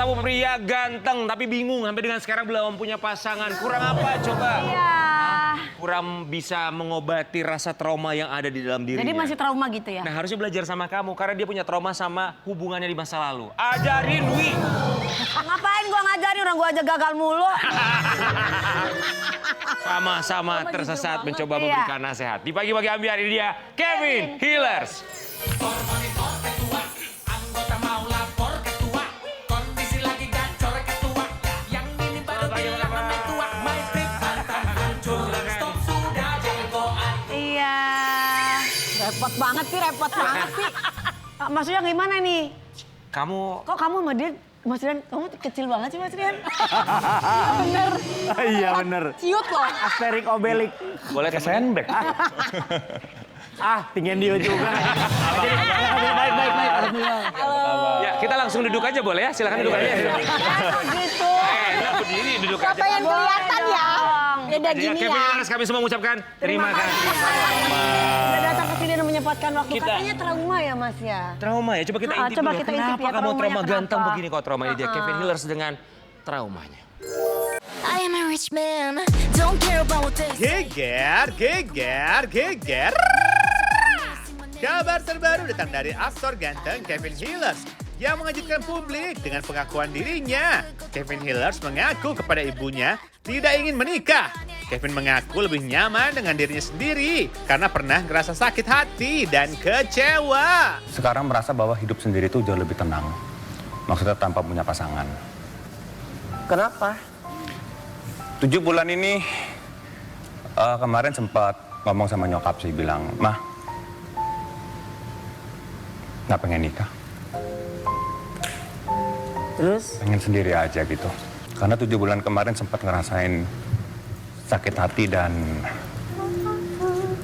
tamu pria ganteng tapi bingung sampai dengan sekarang belum punya pasangan. Kurang apa coba? Iya. Kurang bisa mengobati rasa trauma yang ada di dalam dirinya. Jadi masih trauma gitu ya? Nah harusnya belajar sama kamu karena dia punya trauma sama hubungannya di masa lalu. Ajarin Wi. Ngapain gua ngajarin, orang gua aja gagal mulu. Sama-sama tersesat mencoba memberikan nasihat. Di pagi-pagi ambiar ini dia Kevin Hillers. Iya. Repot banget sih. Maksudnya gimana nih? Kamu Kok kamu sama dia, Mas Rian, kamu kecil banget sih Mas Rian. Bener. Iya bener. Ciut loh. Asterik obelik. boleh ke sandbag? Tinggian dia juga. Baik. Ya kita langsung duduk aja boleh ya? Silakan duduk aja. Gitu. Berdiri duduk aja. Pengen kelihatan ya. Beda gini Kevin ya. Hillers kami semua mengucapkan terima kasih. Udah datang ke sini dan menyempatkan waktu. Katanya trauma ya Mas ya? Trauma ya, coba kita intip Coba dulu. kita intip Kenapa ya, kamu traumanya trauma ganteng kenapa? begini kok traumanya dia? Kevin Hillers dengan traumanya. I am a rich man, don't care about what they say. Geger. Kabar terbaru datang dari aktor ganteng Kevin Hillers yang mengejutkan publik dengan pengakuan dirinya. Kevin Hillers mengaku kepada ibunya tidak ingin menikah. Kevin mengaku lebih nyaman dengan dirinya sendiri karena pernah ngerasa sakit hati dan kecewa. Sekarang merasa bahwa hidup sendiri itu jauh lebih tenang. Maksudnya tanpa punya pasangan. Kenapa? 7 bulan ini kemarin sempat ngomong sama nyokap sih, bilang, "Mah, nggak pengen nikah. Terus? Pengen sendiri aja gitu." Karena 7 bulan kemarin sempat ngerasain sakit hati dan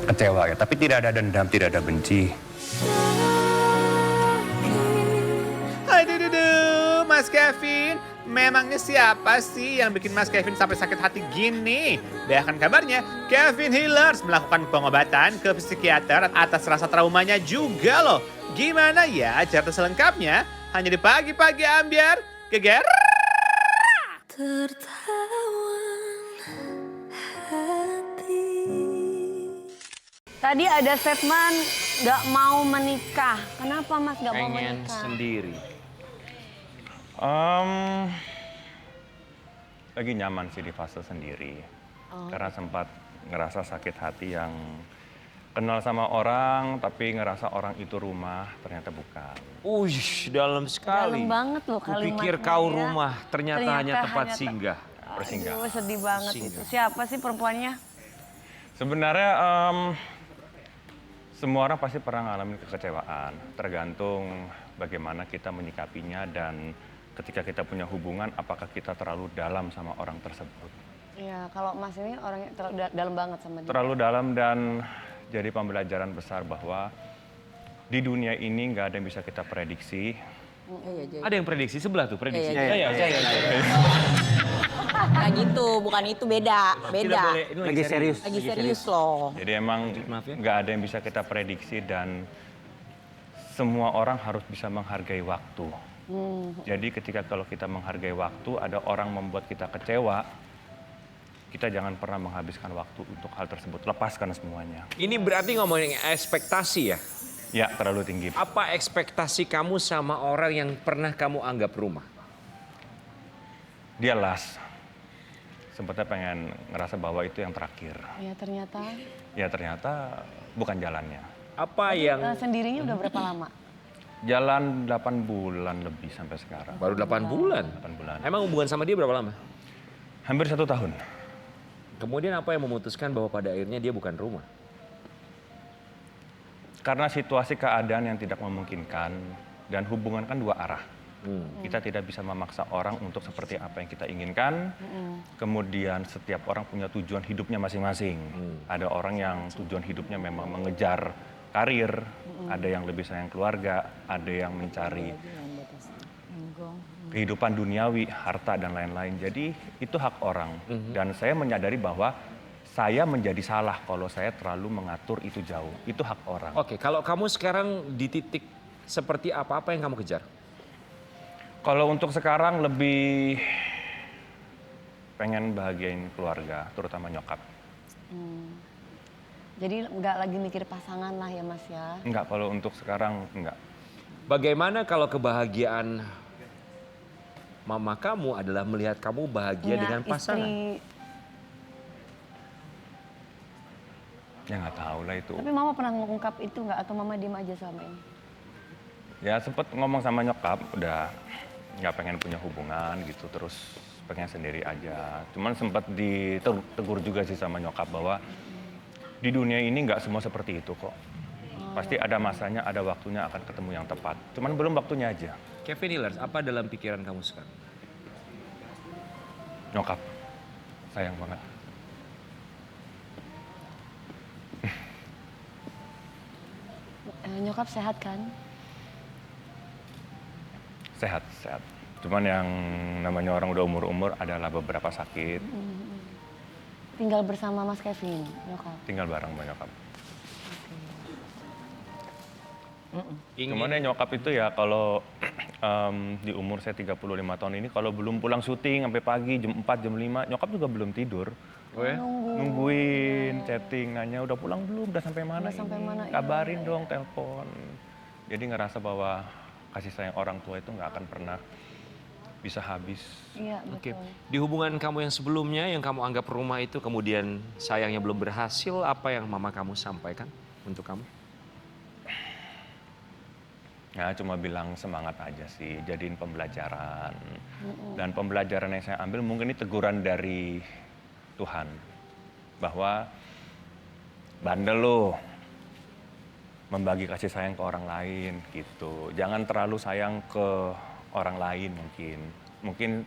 kecewa ya. Tapi tidak ada dendam, tidak ada benci. Aduh, Mas Kevin. Memangnya siapa sih yang bikin Mas Kevin sampai sakit hati gini? Bahkan kabarnya, Kevin Hillers melakukan pengobatan ke psikiater atas rasa traumanya juga loh. Gimana ya cerita selengkapnya? Hanya di pagi-pagi ambiar, geger. Tadi ada statement nggak mau menikah. Kenapa Mas nggak mau Pengen menikah? sendiri. Lagi nyaman sih di fase sendiri. Karena sempat ngerasa sakit hati yang kenal sama orang, tapi ngerasa orang itu rumah, ternyata bukan. Dalam sekali. Dalam banget loh kalimatnya. Kupikir kau ya. rumah, ternyata hanya tempat hanya singgah. Bersinggah. Aduh, sedih banget itu. Siapa sih perempuannya? Sebenarnya semua orang pasti pernah ngalamin kekecewaan. Tergantung bagaimana kita menyikapinya dan ketika kita punya hubungan, apakah kita terlalu dalam sama orang tersebut. Iya, kalau Mas ini orangnya terlalu dalam banget sama dia. Terlalu dalam dan jadi pembelajaran besar bahwa di dunia ini nggak ada yang bisa kita prediksi. Ada yang prediksi sebelah tuh prediksi. Iya. Nah gitu, bukan itu beda. Beda. Ini Lagi serius. Lagi serius loh. Jadi emang nggak ada yang bisa kita prediksi dan semua orang harus bisa menghargai waktu. Jadi ketika kalau kita menghargai waktu, ada orang membuat kita kecewa, kita jangan pernah menghabiskan waktu untuk hal tersebut. Lepaskan semuanya. Ini berarti ngomongin ekspektasi ya? Ya, terlalu tinggi. Apa ekspektasi kamu sama orang yang pernah kamu anggap rumah? Dia las. Sempatnya pengen ngerasa bahwa itu yang terakhir. Iya, ternyata. Ya ternyata bukan jalannya. Apa yang... Sendirinya udah berapa lama? Jalan 8 bulan lebih sampai sekarang. Baru 8 bulan? 8 bulan. Emang hubungan sama dia berapa lama? Hampir 1 tahun. Kemudian apa yang memutuskan bahwa pada akhirnya dia bukan rumah? Karena situasi keadaan yang tidak memungkinkan dan hubungan kan 2 arah. Kita tidak bisa memaksa orang untuk seperti apa yang kita inginkan. Kemudian setiap orang punya tujuan hidupnya masing-masing. Ada orang yang tujuan hidupnya memang mengejar karir, ada yang lebih sayang keluarga, ada yang mencari kehidupan duniawi, harta dan lain-lain. Jadi itu hak orang. Dan saya menyadari bahwa saya menjadi salah kalau saya terlalu mengatur itu jauh. Itu hak orang. Oke, kalau kamu sekarang di titik seperti apa yang kamu kejar? Kalau untuk sekarang lebih pengen bahagiain keluarga, terutama nyokap. Jadi nggak lagi mikir pasangan lah ya Mas ya. Enggak, kalau untuk sekarang enggak. Bagaimana kalau kebahagiaan mama kamu adalah melihat kamu bahagia Punya dengan pasangan? istri. Ya nggak tahu lah itu. Tapi mama pernah mengungkap itu nggak atau mama diem aja selama ini? Ya sempet ngomong sama nyokap, udah nggak pengen punya hubungan gitu, terus pengen sendiri aja. Cuman sempat ditegur juga sih sama nyokap bahwa di dunia ini nggak semua seperti itu kok. Pasti ada masanya, ada waktunya akan ketemu yang tepat. Cuman belum waktunya aja. Kevin Hillers, apa dalam pikiran kamu sekarang? Nyokap, sayang banget. Nyokap sehat kan? Sehat, sehat. Cuman yang namanya orang udah umur-umur adalah beberapa sakit. Tinggal bersama Mas Kevin, nyokap. Tinggal bareng sama nyokap. Ingin Cuman ya nyokap itu ya kalau di umur saya 35 tahun ini kalau belum pulang syuting sampai pagi jam 4, jam 5, nyokap juga belum tidur. oh ya? Nungguin, chatting, nanya udah pulang belum, udah sampai mana Udah sampai ini? mana, iya, Kabarin dong, telepon. Jadi ngerasa bahwa kasih sayang orang tua itu nggak akan pernah bisa habis. Iya Oke. betul. Di hubungan kamu yang sebelumnya yang kamu anggap rumah itu kemudian sayangnya belum berhasil, apa yang mama kamu sampaikan untuk kamu? Ya cuma bilang semangat aja sih, jadiin pembelajaran. Dan pembelajaran yang saya ambil mungkin ini teguran dari Tuhan. Bahwa bandel lo membagi kasih sayang ke orang lain gitu. Jangan terlalu sayang ke orang lain mungkin. Mungkin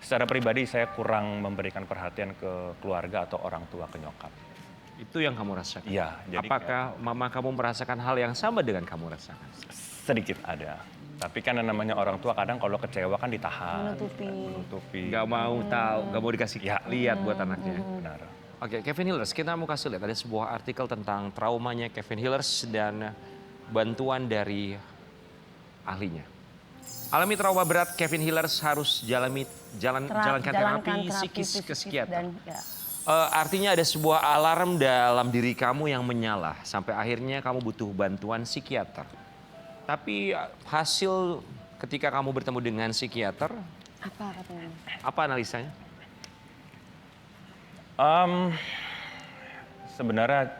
secara pribadi saya kurang memberikan perhatian ke keluarga atau orang tua, ke nyokap. Itu yang kamu rasakan? Iya. Jadi Apakah mama kamu merasakan hal yang sama dengan kamu rasakan? sedikit ada. Tapi kan yang namanya orang tua kadang kalau kecewa kan ditahan. Menutupi. Gak mau tahu, gak mau dikasih lihat buat anaknya. Benar. Oke, Kevin Hillers, kita mau kasih lihat ada sebuah artikel tentang traumanya Kevin Hillers dan bantuan dari ahlinya. Alami trauma berat, Kevin Hillers harus jalankan terapi psikis ke psikiater. Artinya ada sebuah alarm dalam diri kamu yang menyala sampai akhirnya kamu butuh bantuan psikiater. Tapi hasil ketika kamu bertemu dengan psikiater, Apa katanya? apa analisanya? Sebenarnya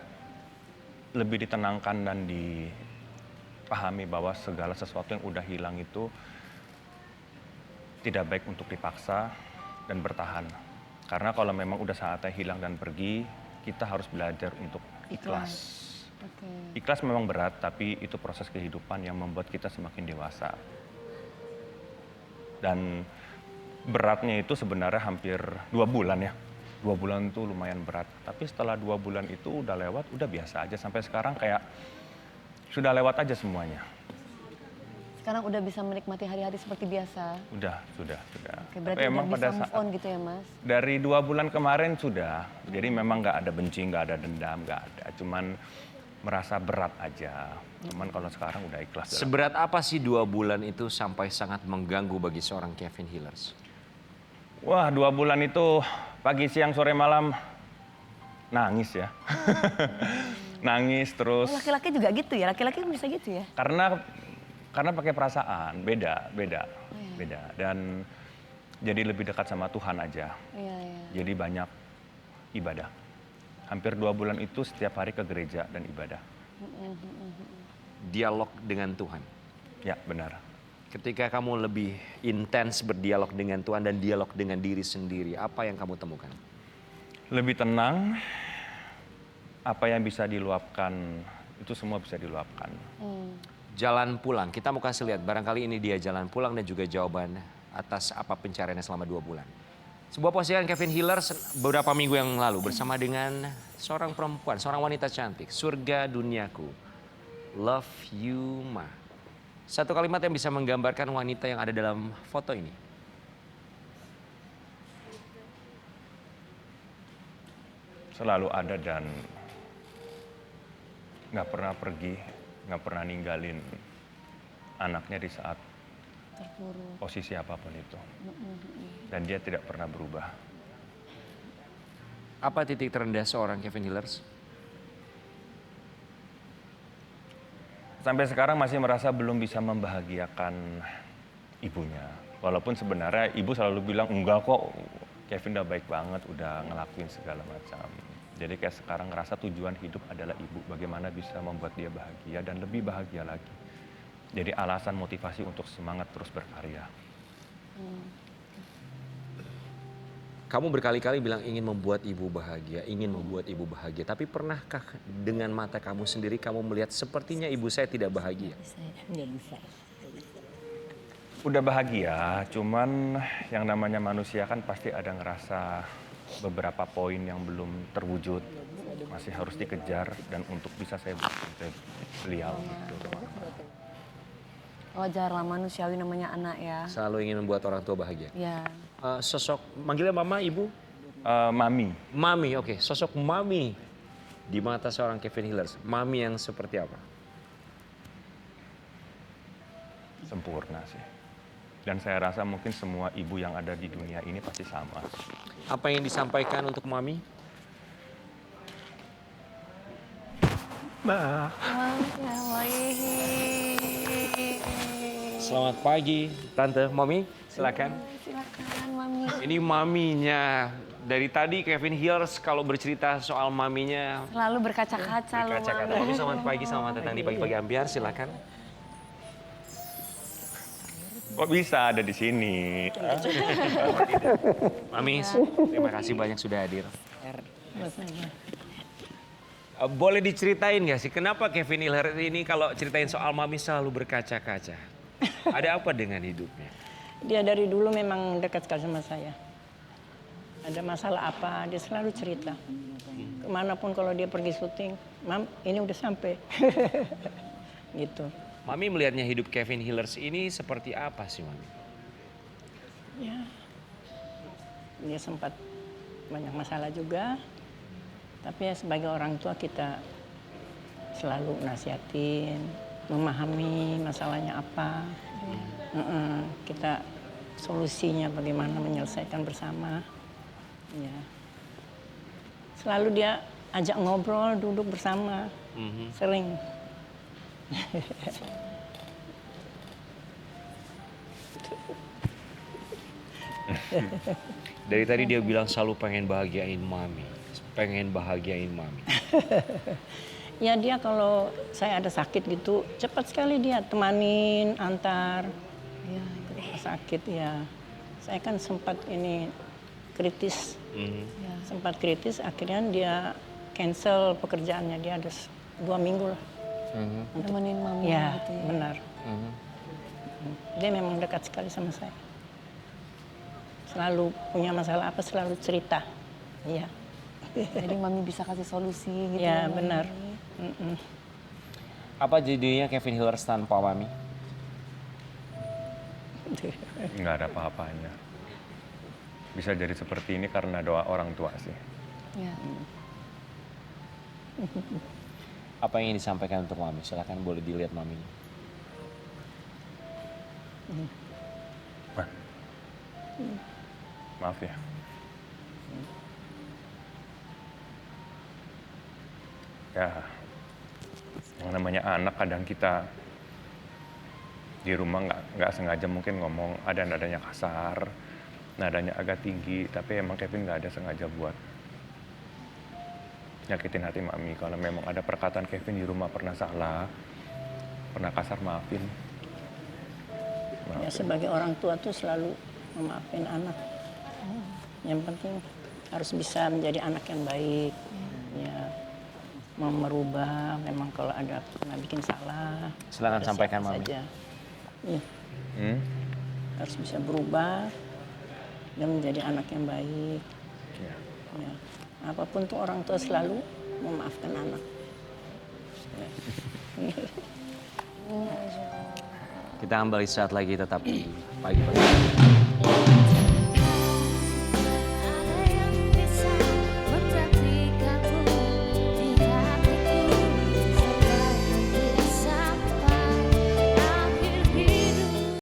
lebih ditenangkan dan dipahami bahwa segala sesuatu yang udah hilang itu tidak baik untuk dipaksa dan bertahan. Karena kalau memang udah saatnya hilang dan pergi, kita harus belajar untuk ikhlas. Ikhlas memang berat, tapi itu proses kehidupan yang membuat kita semakin dewasa. Dan beratnya itu sebenarnya hampir 2 bulan ya. 2 bulan itu lumayan berat. Tapi setelah 2 bulan itu udah lewat, udah biasa aja. Sampai sekarang kayak sudah lewat aja semuanya. Sekarang udah bisa menikmati hari-hari seperti biasa. Sudah. Oke, berarti udah bisa move on gitu ya Mas? Dari 2 bulan kemarin sudah. Jadi memang nggak ada benci, nggak ada dendam, nggak ada. Cuman merasa berat aja. Cuman kalau sekarang udah ikhlas. Seberat apa sih 2 bulan itu sampai sangat mengganggu bagi seorang Kevin Hillers? Wah, 2 bulan itu pagi, siang, sore, malam nangis ya. Nangis terus. Laki-laki juga gitu ya? Laki-laki bisa gitu ya? Karena pakai perasaan, beda. Dan jadi lebih dekat sama Tuhan aja. Iya. Jadi banyak ibadah. Hampir 2 bulan itu setiap hari ke gereja dan ibadah. Dialog dengan Tuhan. Ya, benar. Ketika kamu lebih intens berdialog dengan Tuhan dan dialog dengan diri sendiri, apa yang kamu temukan? Lebih tenang, apa yang bisa diluapkan, itu semua bisa diluapkan. Jalan pulang, kita mau kasih lihat, barangkali ini dia jalan pulang dan juga jawaban atas apa pencariannya selama 2 bulan. Sebuah postingan Kevin Hillers beberapa minggu yang lalu bersama dengan seorang perempuan, seorang wanita cantik. Surga duniaku, love you ma. Satu kalimat yang bisa menggambarkan wanita yang ada dalam foto ini. Selalu ada dan nggak pernah pergi, nggak pernah ninggalin anaknya di saat posisi apapun itu. Dan dia tidak pernah berubah. Apa titik terendah seorang Kevin Hillers? Sampai sekarang masih merasa belum bisa membahagiakan ibunya. Walaupun sebenarnya ibu selalu bilang, enggak kok, Kevin udah baik banget, udah ngelakuin segala macam. Jadi kayak sekarang ngerasa tujuan hidup adalah ibu, bagaimana bisa membuat dia bahagia dan lebih bahagia lagi. Jadi alasan motivasi untuk semangat terus berkarya. Kamu berkali-kali bilang ingin membuat ibu bahagia, ingin membuat ibu bahagia. Tapi pernahkah dengan mata kamu sendiri kamu melihat sepertinya ibu saya tidak bahagia? Nggak bisa. Udah bahagia, cuman yang namanya manusia kan pasti ada ngerasa beberapa poin yang belum terwujud. Masih harus dikejar dan untuk bisa saya buktiin beliau gitu. Wajar lah, manusiawi namanya anak ya. Selalu ingin membuat orang tua bahagia. Ya. Sosok, manggilnya mama, ibu? Mami, Mami, oke. Sosok mami di mata seorang Kevin Hillers. Mami yang seperti apa? sempurna sih. Dan saya rasa mungkin semua ibu yang ada di dunia ini pasti sama. Apa yang disampaikan untuk mami? Ma. Selamat pagi, Tante. Mami, silakan. Silakan, Mami. Ini maminya. Dari tadi Kevin Hillers kalau bercerita soal maminya. Selalu berkaca-kaca loh, Berkaca-kaca. Mami. Mami, selamat pagi, selamat datang di Pagi-Pagi Ambiar, silakan. Kok bisa ada di sini? Mami, terima kasih banyak sudah hadir. Boleh diceritain nggak sih kenapa Kevin Hillers ini kalau ceritain soal mami selalu berkaca-kaca? Ada apa dengan hidupnya? Dia dari dulu memang dekat sekali sama saya. Ada masalah apa, dia selalu cerita. Kemanapun kalau dia pergi syuting, Mam, ini udah sampai. Gitu. Mami melihatnya hidup Kevin Hillers ini seperti apa sih, Mami? Ya, dia sempat banyak masalah juga. Tapi ya sebagai orang tua kita selalu nasihatin, memahami masalahnya apa. Kita solusinya bagaimana menyelesaikan bersama. Ya. Selalu dia ajak ngobrol, duduk bersama. Sering. Dari tadi dia bilang selalu pengen bahagiain mami. Pengen bahagiain mami. Ya dia kalau saya ada sakit gitu, cepat sekali dia temanin, antar. Ya, sakit ya. Saya kan sempat ini kritis. Sempat kritis, akhirnya dia cancel pekerjaannya. Dia ada 2 minggu lah. Temenin mami Ya, gitu ya. benar. Dia memang dekat sekali sama saya. Selalu punya masalah apa, selalu cerita. Iya. Jadi mami bisa kasih solusi gitu. Ya, Mami. benar. Apa jadinya Kevin Hillers tanpa mami? Nggak ada apa-apanya. Bisa jadi seperti ini karena doa orang tua sih. Ya. Apa yang ingin disampaikan untuk mami? Silakan boleh dilihat maminya. Maaf ya. Ya, yang namanya anak kadang kita di rumah nggak sengaja mungkin ngomong ada nadanya kasar, nadanya agak tinggi, tapi emang Kevin nggak ada sengaja buat nyakitin hati mami. Kalau memang ada perkataan Kevin di rumah pernah salah, pernah kasar, maafin. Ya, sebagai orang tua tuh selalu memaafin anak. Yang penting harus bisa menjadi anak yang baik. Ya, mau merubah. Memang kalau ada pernah bikin salah. Silakan ada sampaikan, siapa Mami. saja. Ya, harus bisa berubah dan menjadi anak yang baik. Ya. Ya, apapun tuh orang tua selalu memaafkan anak. Ya. Kita kembali saat lagi tetap di Pagi-Pagi.